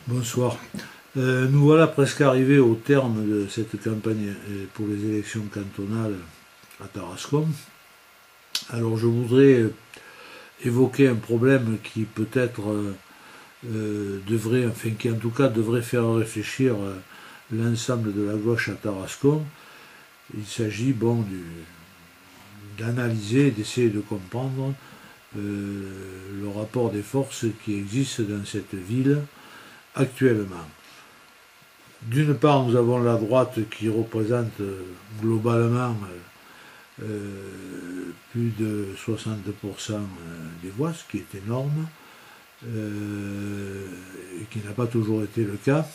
Bonsoir. Nous voilà presque arrivés au terme de cette campagne pour les élections cantonales à Tarascon. Alors je voudrais évoquer un problème qui peut-être devrait, enfin qui en tout cas devrait faire réfléchir l'ensemble de la gauche à Tarascon. Il s'agit d'analyser, d'essayer de comprendre le rapport des forces qui existe dans cette ville actuellement. D'une part, nous avons la droite qui représente globalement plus de 60% des voix, ce qui est énorme, et qui n'a pas toujours été le cas.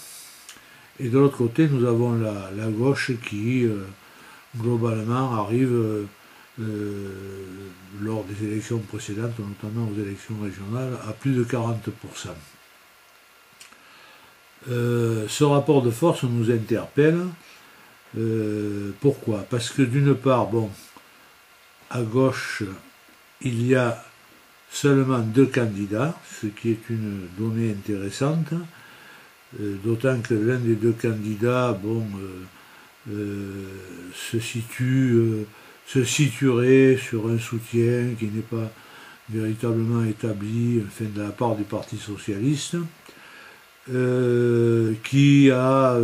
Et de l'autre côté, nous avons la gauche qui, globalement, arrive lors des élections précédentes, notamment aux élections régionales, à plus de 40%. Ce rapport de force nous interpelle. Pourquoi? Parce que d'une part, à gauche, il y a seulement 2 candidats, ce qui est une donnée intéressante, d'autant que l'un des 2 candidats se situerait sur un soutien qui n'est pas véritablement établi, de la part du Parti socialiste, qui a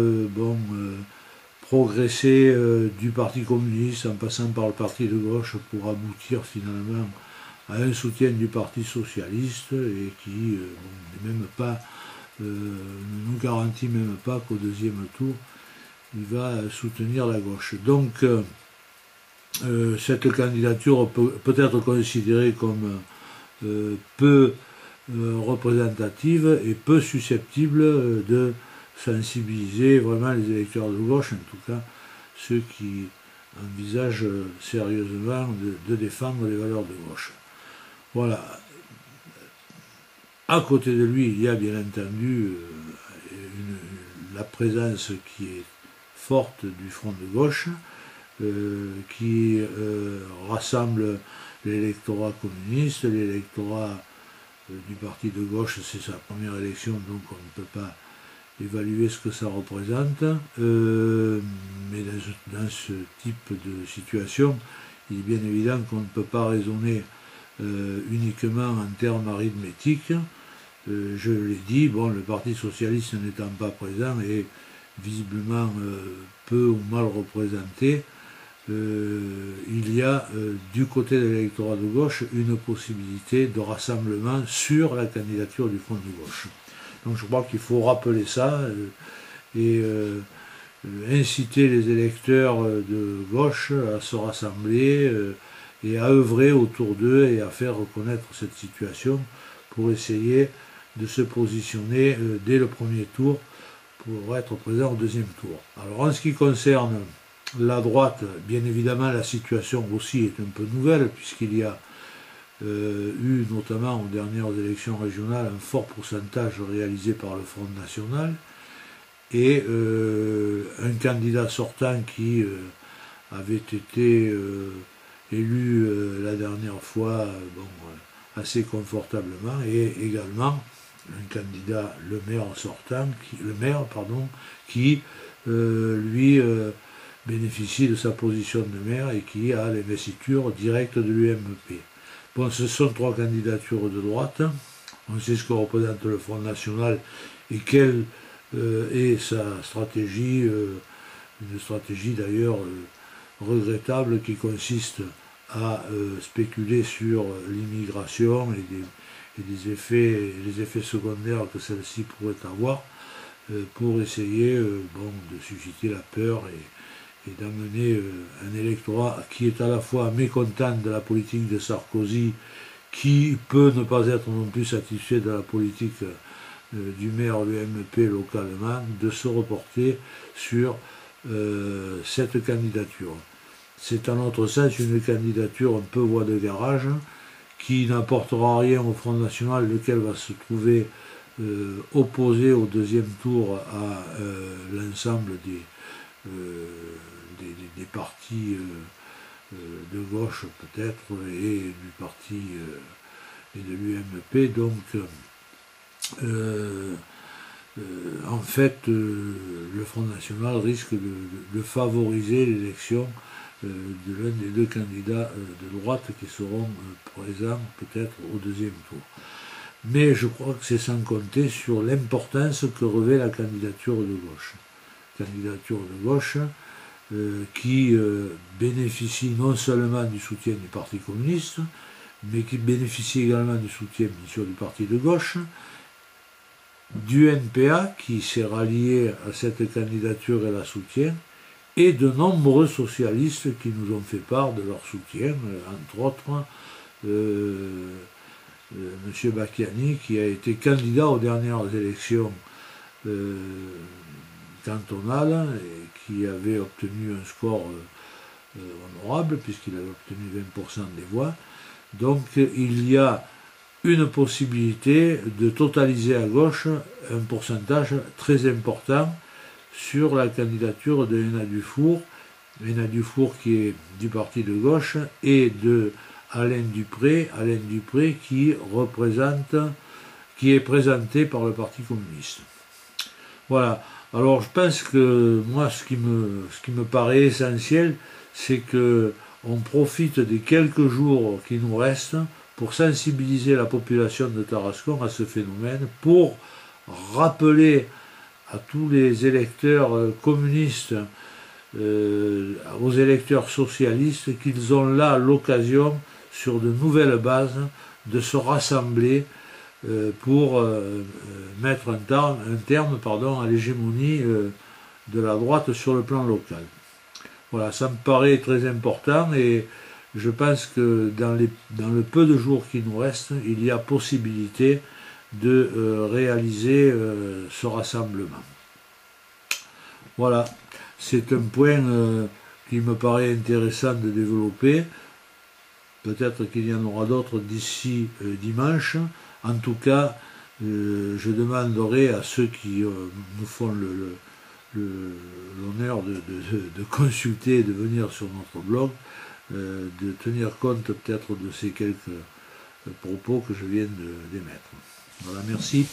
progressé du Parti communiste en passant par le Parti de gauche pour aboutir finalement à un soutien du Parti socialiste et qui ne nous garantit même pas qu'au deuxième tour il va soutenir la gauche. Donc cette candidature peut être considérée comme peu représentative et peu susceptible de sensibiliser vraiment les électeurs de gauche, en tout cas ceux qui envisagent sérieusement de défendre les valeurs de gauche. Voilà. À côté de lui, il y a bien entendu la présence qui est forte du Front de gauche, qui rassemble l'électorat communiste, l'électorat du parti de gauche. C'est sa première élection, donc on ne peut pas évaluer ce que ça représente, mais dans ce type de situation, il est bien évident qu'on ne peut pas raisonner uniquement en termes arithmétiques. Je l'ai dit, le Parti socialiste n'étant pas présent et visiblement peu ou mal représenté, il y a du côté de l'électorat de gauche une possibilité de rassemblement sur la candidature du Front de gauche. Donc je crois qu'il faut rappeler ça et inciter les électeurs de gauche à se rassembler et à œuvrer autour d'eux et à faire reconnaître cette situation pour essayer de se positionner dès le premier tour pour être présent au deuxième tour. Alors en ce qui concerne la droite, bien évidemment la situation aussi est un peu nouvelle puisqu'il y a eu notamment aux dernières élections régionales un fort pourcentage réalisé par le Front National et un candidat sortant qui avait été élu la dernière fois assez confortablement, et également un candidat, le maire sortant, qui lui bénéficie de sa position de maire et qui a l'investiture directe de l'UMP. Ce sont 3 candidatures de droite. On sait ce que représente le Front National et quelle est sa stratégie, une stratégie d'ailleurs regrettable qui consiste à spéculer sur l'immigration et les effets secondaires que celle-ci pourrait avoir pour essayer de susciter la peur et d'amener un électorat qui est à la fois mécontent de la politique de Sarkozy, qui peut ne pas être non plus satisfait de la politique du maire UMP localement, de se reporter sur cette candidature. C'est à notre sens une candidature un peu voie de garage, qui n'apportera rien au Front National, lequel va se trouver opposé au deuxième tour à l'ensemble des partis de gauche peut-être et du parti et de l'UMP. Donc fait, le Front National risque de favoriser l'élection de l'un des deux candidats de droite qui seront présents peut-être au deuxième tour. Mais je crois que c'est sans compter sur l'importance que revêt la candidature de gauche. Candidature de gauche qui bénéficie non seulement du soutien du Parti communiste, mais qui bénéficie également du soutien bien sûr du Parti de gauche, du NPA qui s'est rallié à cette candidature et la soutient, et de nombreux socialistes qui nous ont fait part de leur soutien, entre autres M. Bacchiani qui a été candidat aux dernières élections cantonales et qui avait obtenu un score honorable puisqu'il avait obtenu 20% des voix. Donc il y a une possibilité de totaliser à gauche un pourcentage très important sur la candidature de Hénin Dufour qui est du parti de gauche, et de Alain Dupré qui est présenté par le Parti communiste. Voilà. Alors je pense que moi ce qui me paraît essentiel, c'est que on profite des quelques jours qui nous restent pour sensibiliser la population de Tarascon à ce phénomène, pour rappeler à tous les électeurs communistes, aux électeurs socialistes, qu'ils ont là l'occasion, sur de nouvelles bases, de se rassembler pour mettre un terme à l'hégémonie de la droite sur le plan local. Voilà, ça me paraît très important, et je pense que dans le peu de jours qui nous restent, il y a possibilité de réaliser ce rassemblement. Voilà, c'est un point qui me paraît intéressant de développer. Peut-être qu'il y en aura d'autres d'ici dimanche. En tout cas, je demanderai à ceux qui nous font l'honneur de consulter et de venir sur notre blog, de tenir compte peut-être de ces quelques propos que je viens d'émettre. Voilà, merci.